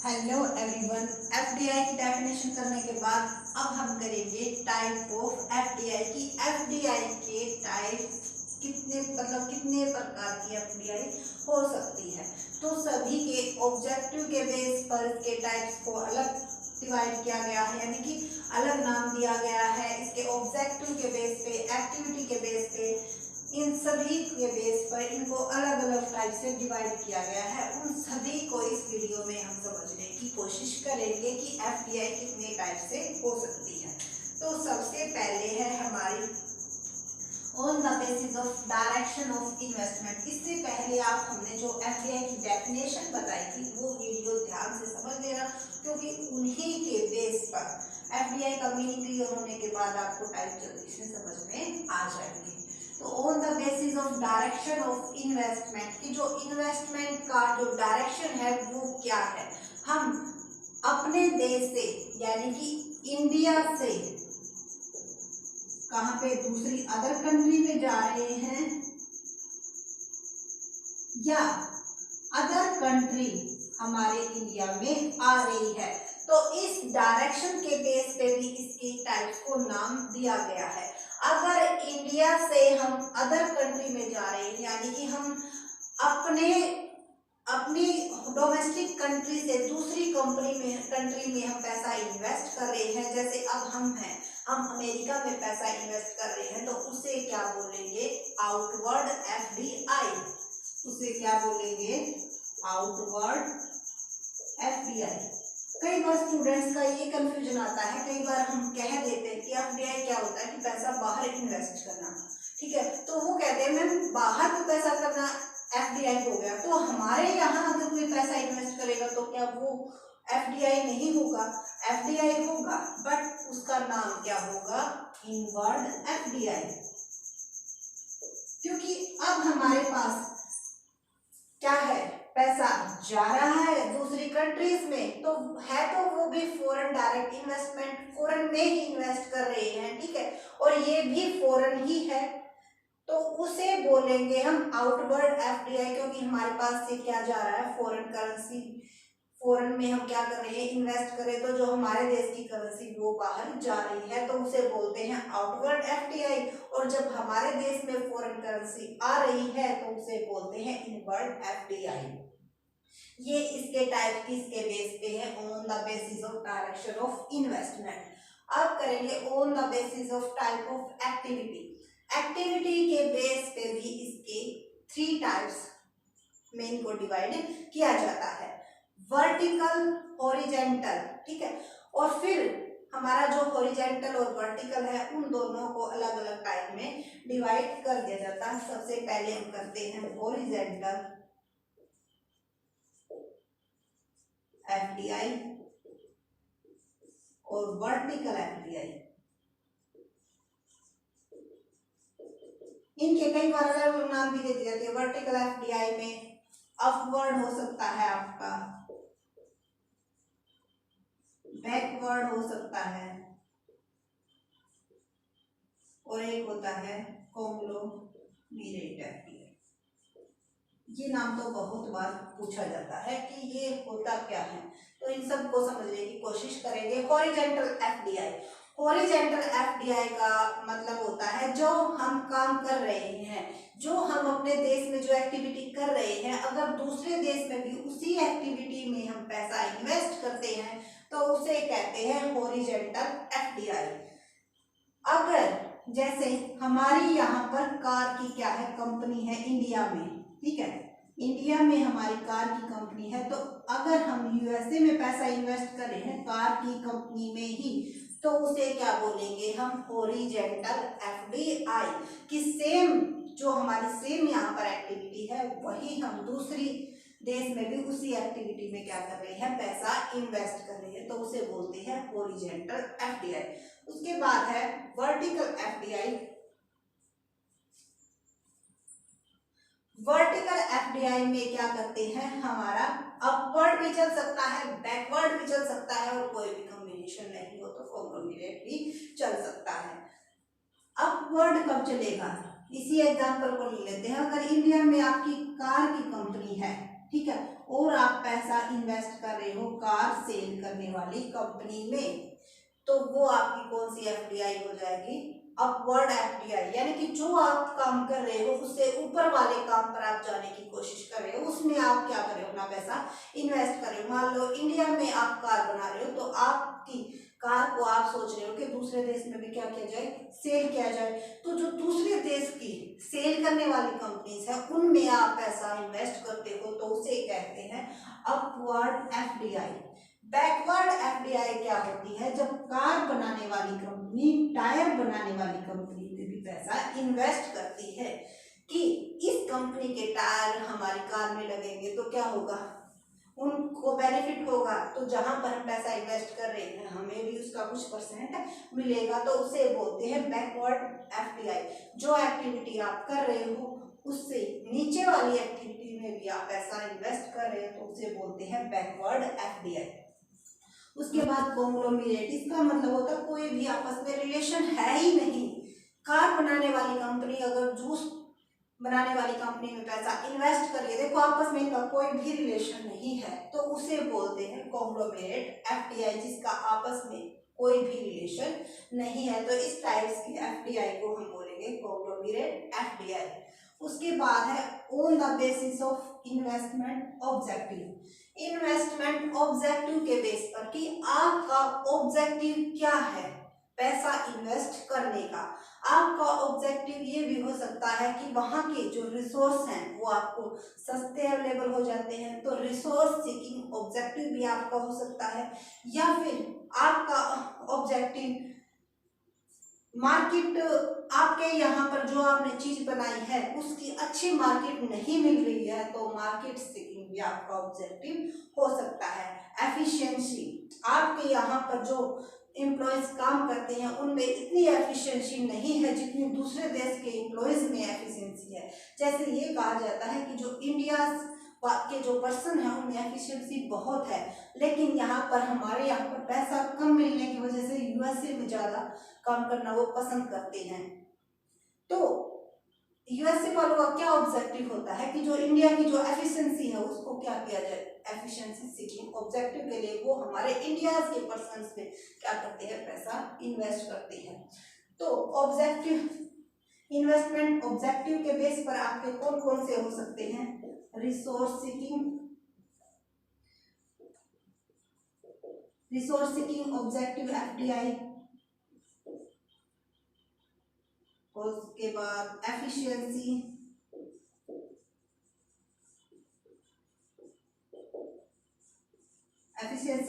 Hello everyone. FDI की definition करने के बाद अब हम करेंगे टाइप ऑफ एफडीआई की। एफडीआई के टाइप कितने प्रकार की एफडीआई हो सकती है। तो सभी के ऑब्जेक्टिव के बेस पर इसके टाइप्स को अलग डिवाइड किया गया है, यानी कि अलग नाम दिया गया है। इसके ऑब्जेक्टिव के बेस पे, एक्टिविटी के बेस पे, इन सभी के बेस पर इनको अलग अलग टाइप से डिवाइड किया गया है। उन सभी को इस वीडियो में हम समझने की कोशिश करेंगे कि एफडीआई कितने टाइप से हो सकती है। तो सबसे पहले है हमारी on the basis of direction of investment. इससे पहले आप हमने जो एफडीआई की डेफिनेशन बताई थी वो वीडियो ध्यान से समझ लेना, क्योंकि उन्हीं के बेस पर एफडीआई का मीनिंग क्लियर होने के बाद आपको टाइप जल्दी से समझ में आ जाएंगे। तो on the basis of direction of investment की जो इन्वेस्टमेंट का जो डायरेक्शन है वो क्या है। हम अपने देश से यानी कि इंडिया से कहां पे दूसरी अदर कंट्री में जा रहे हैं या अदर कंट्री हमारे इंडिया में आ रही है, तो इस डायरेक्शन के बेस पे भी इसकी टाइप को नाम दिया गया है। अगर इंडिया से हम अदर कंट्री में जा रहे हैं, यानी कि हम अपनी डोमेस्टिक कंट्री से दूसरी कंट्री में हम पैसा इन्वेस्ट कर रहे हैं, जैसे अब हम अमेरिका में पैसा इन्वेस्ट कर रहे हैं, तो उसे क्या बोलेंगे? Outward FDI. उसे क्या बोलेंगे? Outward FDI. कई बार स्टूडेंट्स का ये कंफ्यूजन आता है, कई बार हम कह देते हैं कि एफडीआई क्या होता है कि पैसा बाहर इन्वेस्ट करना, ठीक है। तो वो कहते हैं मैम बाहर को पैसा करना एफडीआई हो गया, तो हमारे यहाँ अगर कोई पैसा इन्वेस्ट करेगा तो क्या वो एफडीआई नहीं होगा? एफडीआई होगा, बट उसका नाम क्या होगा? Inward FDI. क्योंकि अब हमारे पास क्या है? पैसा जा रहा है दूसरी कंट्रीज में, तो वो भी फॉरेन डायरेक्ट इन्वेस्टमेंट, फॉरेन में ही इन्वेस्ट कर रहे हैं, ठीक है, और ये भी फॉरेन ही है, तो उसे बोलेंगे हम आउटवर्ड एफडीआई। क्योंकि हमारे पास से क्या जा रहा है? Foreign currency. फॉरेन में हम क्या कर रहे हैं? इन्वेस्ट करें, तो जो हमारे देश की करेंसी वो बाहर जा रही है, तो उसे बोलते हैं आउटवर्ड एफडीआई। और जब हमारे देश में फॉरेन करेंसी आ रही है तो उसे बोलते हैं इनवर्ड एफडीआई। ये इसके टाइप किसके बेस पे है? On the basis of direction of investment. अब करेंगे on the basis of type of activity. Activity के बेस पे भी इसके 3 टाइप्स में इनको डिवाइड किया जाता है, वर्टिकल, हॉरिजेंटल, ठीक है। और फिर हमारा जो हॉरिजेंटल और वर्टिकल है उन दोनों को अलग अलग टाइप में डिवाइड कर दिया जाता है। सबसे पहले हम करते हैं हॉरिजेंटल एफडीआई और वर्टिकल एफडीआई। इनके कई बार अलग नाम भी दे दिए जाते हैं। वर्टिकल एफडीआई में अपवर्ड हो सकता है आपका, बैकवर्ड हो सकता है, और एक होता है कॉन्ग्लोमेरेट एफडीआई। ये नाम तो बहुत बार पूछा जाता है कि ये होता क्या है, तो इन सब को समझने की कोशिश करेंगे। Horizontal FDI. हॉरिजेंटल एफडीआई का मतलब होता है जो हम काम कर रहे हैं, जो हम अपने देश में जो एक्टिविटी कर रहे हैं, अगर दूसरे देश में भी उसी एक्टिविटी में हम पैसा इन्वेस्ट करते हैं तो उसे कहते हैं हॉरिजेंटल एफडीआई। अगर जैसे हमारी यहाँ पर कार की क्या है? कंपनी है इंडिया में, ठीक है, इंडिया में हमारी कार की कंपनी है, तो अगर हम यूएसए में पैसा इन्वेस्ट कर रहे हैं कार की कंपनी में ही, तो उसे क्या बोलेंगे हम? Horizontal FDI. कि सेम जो हमारी सेम यहाँ पर एक्टिविटी है वही हम दूसरी देश में भी उसी एक्टिविटी में क्या कर रहे हैं? पैसा इन्वेस्ट कर रहे हैं, तो उसे बोलते हैं हॉरिजेंटल एफडीआई। उसके बाद है वर्टिकल एफडीआई। वर्टिकल एफडीआई में क्या करते हैं? हमारा अपवर्ड भी चल सकता है, बैकवर्ड भी चल सकता है, और कोई भी कॉम्बिनेशन नहीं हो तो कॉन्ग्लोमेरेट भी चल सकता है। अपवर्ड कब चलेगा? इसी एग्जांपल को ले लेते हैं। अगर इंडिया में आपकी कार की कंपनी है, ठीक है, और आप पैसा इन्वेस्ट कर रहे हो कार सेल करने वाली कंपनी में, तो वो आपकी कौन सी एफडीआई हो जाएगी? अपवर्ड एफडीआई, यानी कि जो आप काम कर रहे हो उससे ऊपर वाले काम पर आप जाने की कोशिश कर रहे हो, उसमें आप क्या कर रहे हो? अपना पैसा इन्वेस्ट कर रहे हो। मान लो इंडिया में आप कार बना रहे हो, तो आपकी कार को आप सोच रहे हो कि दूसरे देश में भी क्या किया जाए? सेल किया जाए। तो जो दूसरे देश की सेल करने वाली कंपनीज है उनमें आप पैसा इन्वेस्ट करते हो, तो उसे कहते हैं अपवर्ड एफडीआई। बैकवर्ड एफडीआई क्या होती है? जब कार बनाने वाली कंपनी टायर बनाने वाली कंपनी में भी पैसा इन्वेस्ट करती है कि इस कंपनी के टायर हमारी कार में लगेंगे तो क्या होगा? उनको बेनिफिट होगा, तो जहां पर हम पैसा इन्वेस्ट कर रहे हैं हमें भी उसका कुछ परसेंट मिलेगा, तो उसे बोलते हैं बैकवर्ड एफडीआई। जो एक्टिविटी आप कर रहे हो उससे नीचे वाली एक्टिविटी में भी आप पैसा इन्वेस्ट कर रहे हो, तो उसे बोलते हैं बैकवर्ड एफडीआई। उसके बाद कॉन्ग्लोमरेट, इसका मतलब होता है कोई भी आपस में रिलेशन है ही नहीं। कार बनाने वाली कंपनी अगर जूस बनाने वाली कंपनी में पैसा इन्वेस्ट करिए, देखो आपस में इनका कोई भी रिलेशन नहीं है, तो उसे बोलते हैं कॉन्ग्लोमरेट एफडीआई, जिसका आपस में कोई भी रिलेशन नहीं है। तो इस टाइप्स की एफडीआई को हम बोलेंगे कॉन्ग्लोमरेट एफडीआई। उसके बाद है on the basis of investment objective. Investment objective के बेस पर कि आपका ऑब्जेक्टिव क्या है पैसा इन्वेस्ट करने का। आपका ऑब्जेक्टिव ये भी हो सकता है कि वहाँ के जो रिसोर्स हैं वो आपको सस्ते अवेलेबल हो जाते हैं, तो रिसोर्स सीकिंग ऑब्जेक्टिव भी आपका हो सकता है, या फिर आपका ऑब्जेक्टिव मार्केट, आपके यहाँ पर जो आपने चीज बनाई है उसकी अच्छी मार्केट नहीं मिल रही है, तो मार्केट सीकिंग भी आपका ऑब्जेक्टिव हो सकता है। एफिशिएंसी, आपके यहाँ पर जो एम्प्लॉयज काम करते हैं उनमें इतनी एफिशिएंसी नहीं है जितनी दूसरे देश के एम्प्लॉयज में एफिशिएंसी है। जैसे ये कहा जाता है कि जो इंडिया के जो पर्सन है उनमें एफिशिएंसी बहुत है, लेकिन यहाँ पर हमारे यहाँ पर पैसा कम मिलने की वजह से यूएसए में ज़्यादा काम करना वो पसंद करते हैं। तो यूएसए वालों का क्या ऑब्जेक्टिव होता है कि जो इंडिया की जो एफिशिएंसी है उसको क्या किया जाए? एफिशिएंसी सीकिंग ऑब्जेक्टिव के लिए वो हमारे इंडिया के पर्सन्स में क्या करते हैं? पैसा इन्वेस्ट करते हैं। तो ऑब्जेक्टिव, इन्वेस्टमेंट ऑब्जेक्टिव के बेस पर आपके कौन कौन से हो सकते हैं? रिसोर्स सीकिंग ऑब्जेक्टिव एफडीआई, और उसके बाद एफिशिएंसी,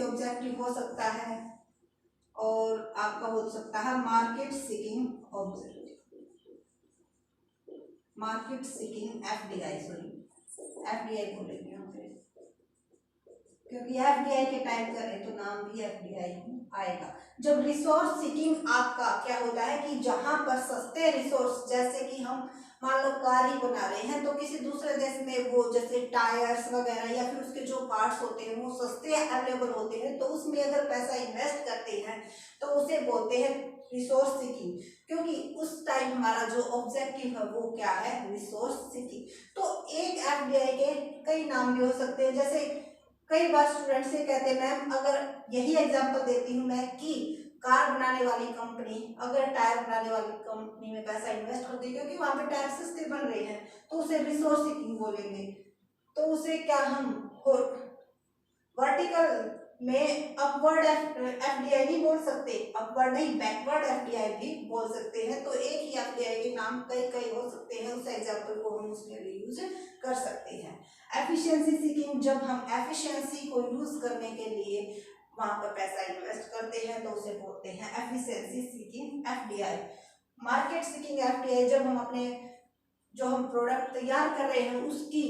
ऑब्जेक्टिव हो सकता है, और आपका हो सकता है market seeking objective, market seeking FDI, sorry FDI बोलेंगे हम फिर, क्योंकि एफडीआई के टाइप करें तो नाम भी एफडीआई आएगा। जब रिसोर्स सीकिंग आपका क्या होता है कि जहां पर सस्ते रिसोर्स, जैसे कि हम मान लो कार ही बना रहे हैं तो किसी दूसरे देश में वो जैसे टायर्स वगैरह या फिर उसके जो पार्ट्स होते हैं वो सस्ते अवेलेबल होते हैं, तो उसमें अगर पैसा इन्वेस्ट करते हैं तो उसे बोलते हैं रिसोर्स सीकिंग, क्योंकि उस टाइम हमारा जो ऑब्जेक्टिव है वो क्या है? Resource seeking. तो एक एफडीआई के कई नाम भी हो सकते हैं, जैसे कई बार स्टूडेंट से कहते हैं मैम, अगर यही एग्जांपल देती हूँ मैं कि कार बनाने वाली कंपनी अगर टायर बनाने वाली कंपनी में पैसा इन्वेस्ट करती है क्योंकि वहां पे टायर सस्ते बन रहे हैं, तो उसे रिसोर्स सीकिंग बोलेंगे। तो उसे क्या हम वर्टिकल में अपवर्ड एफडीआई नहीं बोल सकते, अपवर्ड नहीं बैकवर्ड एफडीआई भी बोल सकते हैं। तो एक ही एफडीआई के नाम कई कई हो सकते हैं, उस एग्जांपल को हम उसमें भी यूज कर सकते हैं। एफिशिएंसी सीकिंग, जब हम एफिशिएंसी को यूज करने के लिए वहां पर पैसा इन्वेस्ट करते हैं तो उसे बोलते हैं efficiency seeking FDI. Market seeking FDI, जब हम अपने जो हम प्रोडक्ट तैयार कर रहे हैं उसकी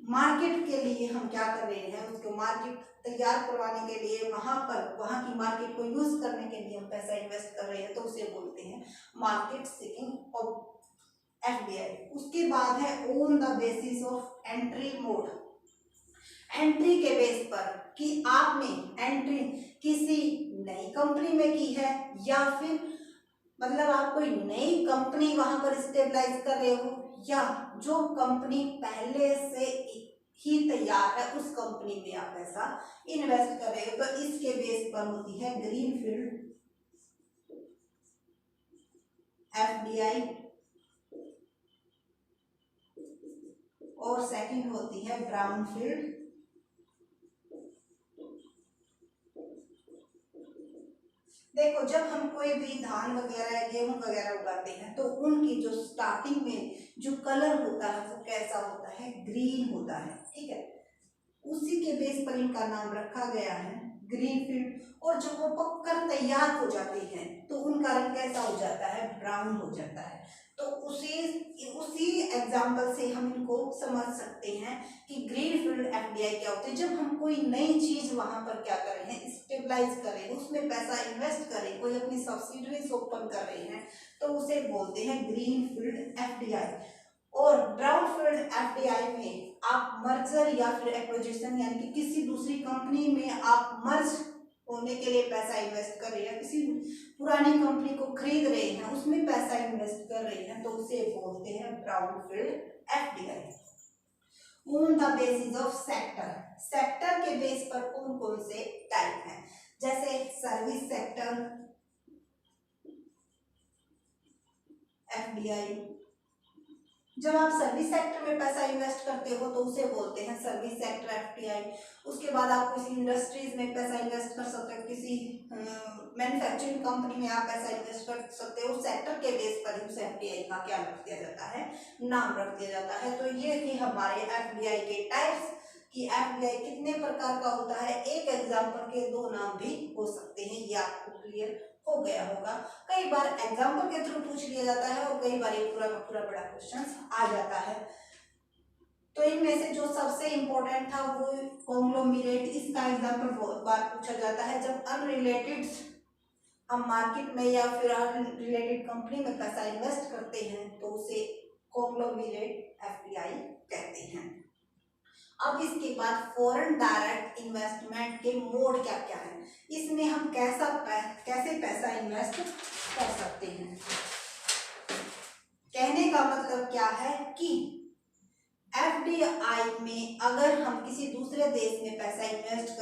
मार्केट के लिए हम क्या कर रहे हैं, उसको मार्केट तैयार करवाने के लिए वहां की मार्केट को यूज करने के लिए हम पैसा इन्वेस्ट कर रहे हैं, तो उसे बोलते हैं मार्केट सीकिंग एफडीआई। उसके बाद है on the basis of entry mode. Entry के बेस पर कि आपने एंट्री किसी नई कंपनी में की है या फिर मतलब आप कोई नई कंपनी वहां पर स्टेबलाइज कर रहे हो, या जो कंपनी पहले से ही तैयार है उस कंपनी में आप पैसा इन्वेस्ट कर रहे हो, तो इसके बेस पर होती है ग्रीनफील्ड एफडीआई और सेकंड होती है ब्राउनफील्ड देखो, जब हम कोई भी धान वगैरह गेहूं वगैरह उगाते हैं तो उनकी जो स्टार्टिंग में जो कलर होता है वो कैसा होता है, ग्रीन होता है, ठीक है। उसी के बेस पर इनका नाम रखा गया है ग्रीनफील्ड। और जब वो पककर तैयार हो जाते हैं तो उनका रंग कैसा हो जाता है, ब्राउन हो जाता है। तो उसी एग्जाम्पल से हम इनको समझ सकते हैं कि ग्रीनफील्ड एफडीआई क्या होते हैं। जब हम कोई नई चीज वहां पर क्या कर रहे हैं, स्टेबलाइज कर रहे हैं, उसमें पैसा इन्वेस्ट कर रहे हैं, कोई अपनी सब्सिडरीज ओपन कर रहे हैं, तो उसे बोलते हैं ग्रीनफील्ड एफडीआई। और ब्राउनफील्ड एफडीआई में आप मर्जर या फिर एक्विजिशन यानी कि किसी दूसरी कंपनी में आप मर्ज होने के लिए पैसा इन्वेस्ट कर रहे हैं, किसी पुरानी कंपनी को खरीद रहे हैं, उसमें पैसा इन्वेस्ट कर रहे हैं, तो उसे बोलते हैं brownfield FDI. On the basis of sector, sector के बेस पर कौन कौन से टाइप हैं, जैसे सर्विस सेक्टर एफडीआई। जब आप सर्विस सेक्टर में पैसा इन्वेस्ट करते हो तो उसे बोलते हैं सर्विस सेक्टर एफडीआई। उसके बाद आप किसी इंडस्ट्रीज में पैसा इन्वेस्ट कर सकते हो, किसी मैन्युफैक्चरिंग कंपनी में आप पैसा इन्वेस्ट कर सकते हो। सेक्टर के बेस पर उस एफडीआई का क्या रख दिया जाता है, नाम रख दिया जाता है। तो ये थे हमारे एफडीआई के टाइप्स कि एफडीआई कितने प्रकार का होता है। एक एग्जाम्पल के दो नाम भी हो सकते हैं, ये आपको क्लियर हो गया होगा। कई बार एग्जाम्पल के थ्रू पूछ लिया जाता है और कई बार ये पूरा का पूरा बड़ा क्वेश्चन आ जाता है। तो इनमें से जो सबसे इंपॉर्टेंट था वो कॉन्ग्लोमरेट, इसका एग्जाम्पल बहुत बार पूछा जाता है। जब अनरिलेटेड हम मार्केट में या फिर अनरिलेटेड कंपनी में पैसा इन्वेस्ट करते हैं तो उसे कॉन्ग्लोमरेट एफडीआई कहते हैं। अब इसके बाद फॉरेन डायरेक्ट इन्वेस्टमेंट के मोड क्या क्या है, इसमें हम कैसे पैसा इन्वेस्ट कर सकते हैं। कहने का मतलब क्या है कि एफडीआई में अगर हम किसी दूसरे देश में पैसा इन्वेस्ट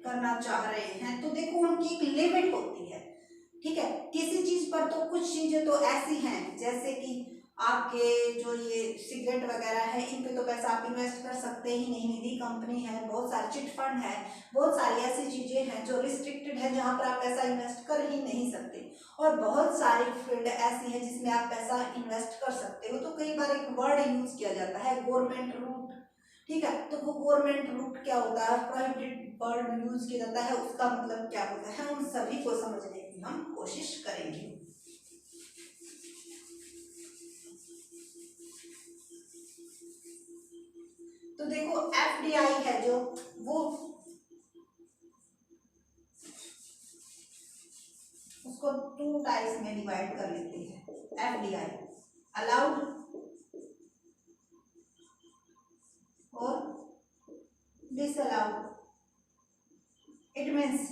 करना चाह रहे हैं तो देखो उनकी एक लिमिट होती है, ठीक है। किसी चीज पर तो कुछ चीजें तो ऐसी हैं जैसे कि आपके जो ये सिगरेट वगैरह है इन पे तो पैसा आप इन्वेस्ट कर सकते ही नहीं, निधि कंपनी है, बहुत सारे चिट फंड है, बहुत सारी ऐसी चीजें हैं जो रिस्ट्रिक्टेड है जहां पर आप पैसा इन्वेस्ट कर ही नहीं सकते। और बहुत सारी फील्ड ऐसी है जिसमें आप पैसा इन्वेस्ट कर सकते हो। तो कई बार एक वर्ड यूज किया जाता है गवर्नमेंट रूट, ठीक है। तो वो गवर्नमेंट रूट क्या होता है, प्रोहिबिटेड वर्ड यूज किया जाता है, उसका मतलब क्या होता है, उन सभी को समझने की हम कोशिश करेंगे। तो देखो एफडीआई है जो वो उसको टू टाइप्स में डिवाइड कर लेते हैं। एफडीआई अलाउड और डिसअलाउड। इट मीन्स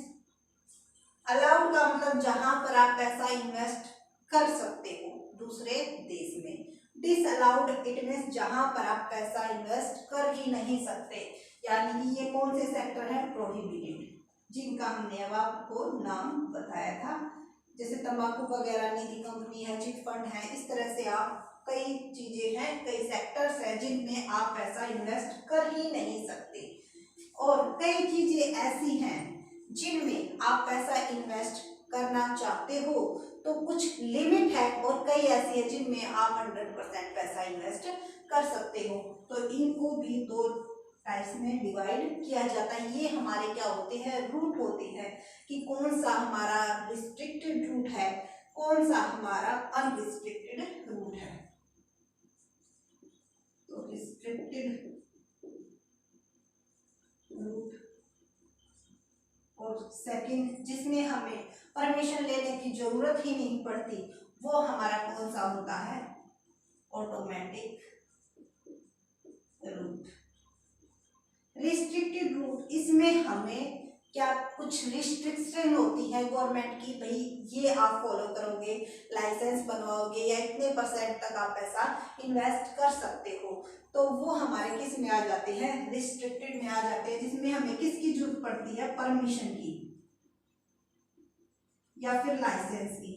अलाउड का मतलब जहां पर आप पैसा इन्वेस्ट कर सकते हो दूसरे देश में। डिसअलाउड इट मीन्स जहां पर आप पैसा इन्वेस्ट कर ही नहीं सकते, यानी कि ये कौन से सेक्टर है, प्रोहिबिटेड, जिनका हमने अब आपको नाम बताया था, जैसे तंबाकू वगैरह, निधि कंपनी है, चिट फंड है। इस तरह से आप कई चीजें हैं, कई सेक्टर्स हैं जिनमें आप पैसा इन्वेस्ट कर ही नहीं सकते। और कई चीजें ऐसी हैं जिनमें आप पैसा इन्वेस्ट करना चाहते हो तो कुछ लिमिट है, और कई ऐसी है जिनमें आप 100% पैसा इन्वेस्ट कर सकते हो। तो इनको भी दो टाइप्स में डिवाइड किया जाता है। ये हमारे क्या होते हैं, रूट होते हैं कि कौन सा हमारा रिस्ट्रिक्टेड रूट है, कौन सा हमारा अनरिस्ट्रिक्टेड रूट है। तो रिस्ट्रिक्टेड रूट और सेकंड जिसमें हमें परमिशन लेने की जरूरत ही नहीं पड़ती, वो हमारा कौन सा होता है, ऑटोमेटिक रूट। रिस्ट्रिक्टेड रूट इसमें हमें क्या कुछ रिस्ट्रिक्शन होती है गवर्नमेंट की, भाई ये आप फॉलो करोगे, लाइसेंस बनवाओगे या इतने % तक आप पैसा इन्वेस्ट कर सकते हो, तो वो हमारे किस में आ जाते हैं, रिस्ट्रिक्टेड में आ जाते हैं, जिसमें हमें किसकी जरूरत पड़ती है, परमिशन की या फिर लाइसेंस की।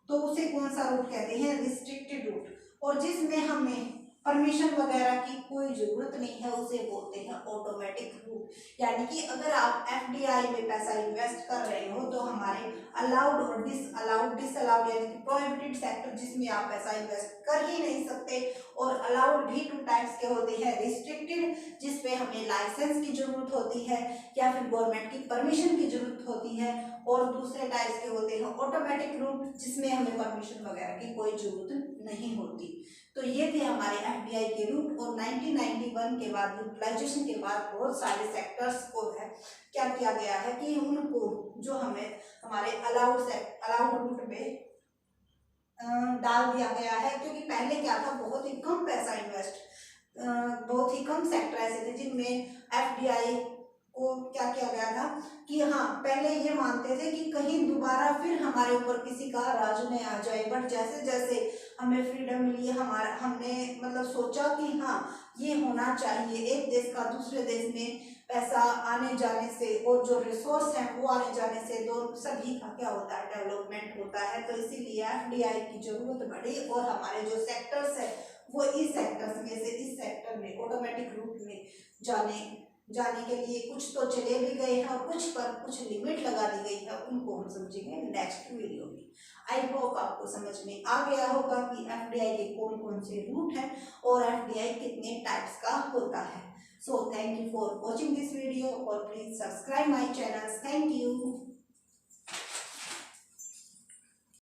तो उसे कौन सा रूट कहते हैं, रिस्ट्रिक्टेड रूट। और जिसमें हमें परमिशन वगैरह की कोई जरूरत नहीं है उसे बोलते हैं ऑटोमेटिक रूट। यानी कि अगर आप एफडीआई में पैसा इन्वेस्ट कर रहे हो तो हमारे अलाउड और डिसअलाउड यानी कि प्रोहिबिटेड सेक्टर जिसमें आप पैसा इन्वेस्ट कर ही नहीं सकते, और अलाउड भी 2 टाइप्स के होते हैं, रिस्ट्रिक्टेड जिसपे हमें लाइसेंस की जरूरत होती है या फिर गवर्नमेंट की परमिशन की जरूरत होती है, और दूसरे टाइप्स के होते हैं ऑटोमेटिक रूट जिसमें हमें परमिशन वगैरह की कोई जरूरत नहीं होती। तो ये थे हमारे एफडीआई के रूट। और 1991 के बाद लिबरलाइजेशन के बाद बहुत सारे सेक्टर्स को है क्या किया गया है कि उनको जो हमें हमारे अलाउड रूट में डाल दिया गया है, क्योंकि पहले क्या था, बहुत ही कम पैसा इन्वेस्ट, बहुत ही कम सेक्टर ऐसे थे जिनमें एफडीआई को क्या किया गया था कि हाँ, पहले ये मानते थे कि कहीं दोबारा फिर हमारे ऊपर किसी का राज न आ जाए। बट जैसे जैसे हमें फ्रीडम मिली, हमने मतलब सोचा कि हाँ ये होना चाहिए, एक देश का दूसरे देश में पैसा आने जाने से और जो रिसोर्स है वो आने जाने से तो सभी का क्या होता है, डेवलपमेंट होता है। तो इसीलिए एफडीआई की जरूरत बढ़ी और हमारे जो सेक्टर्स है वो इस सेक्टर्स में से इस सेक्टर में ऑटोमेटिक रूट में जाने के लिए कुछ तो चले भी गए हैं और कुछ पर कुछ लिमिट लगा दी गई है, उनको हम समझेंगे नेक्स्ट वीडियो में। आई होप आपको समझ में आ गया होगा कि एफडीआई के कौन कौन से रूट हैं और एफडीआई कितने टाइप्स का होता है। So thank you for watching this video और please subscribe my channel. Thank you.